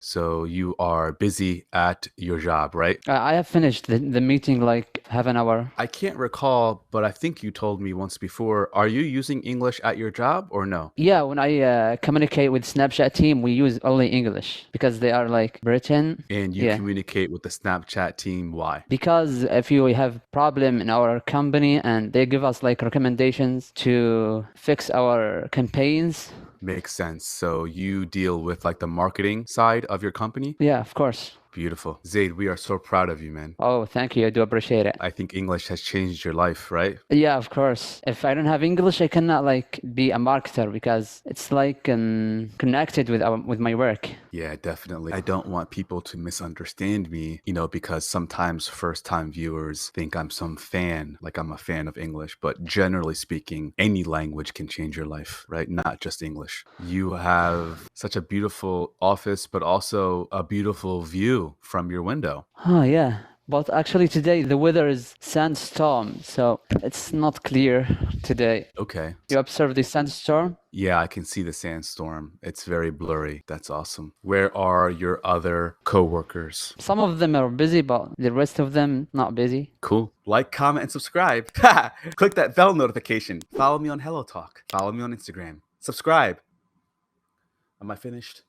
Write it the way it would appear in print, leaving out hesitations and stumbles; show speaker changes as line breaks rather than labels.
So you are busy at your job, right?
I have finished the meeting like half an hour.
I can't recall, but I think you told me once before. Are you using English at your job or no?
Yeah, when I communicate with Snapchat team, we use only English because they are like Britain.
And you
Yeah.
communicate with the Snapchat team. Why?
Because if you have problem in our company and they give us like recommendations to fix our campaigns.
Makes sense. So you deal with like the marketing side of your company?
Yeah, of course.
Beautiful. Zaid, we are so proud of you, man.
Oh, thank you. I do appreciate it.
I think English has changed your life, right?
Yeah, of course. If I don't have English, I cannot like be a marketer because it's like connected with my work.
Yeah, definitely. I don't want people to misunderstand me, because sometimes first time viewers think I'm some fan, like I'm a fan of English. But generally speaking, any language can change your life, right? Not just English. You have such a beautiful office, but also a beautiful view from your window.
Oh, yeah. But actually today the weather is sandstorm, so it's not clear today.
Okay.
You observe the sandstorm?
Yeah, I can see the sandstorm. It's very blurry. That's awesome. Where are your other coworkers?
Some of them are busy, but the rest of them not busy.
Cool. Like, comment, and subscribe. Click that bell notification. Follow me on HelloTalk. Follow me on Instagram. Subscribe. Am I finished?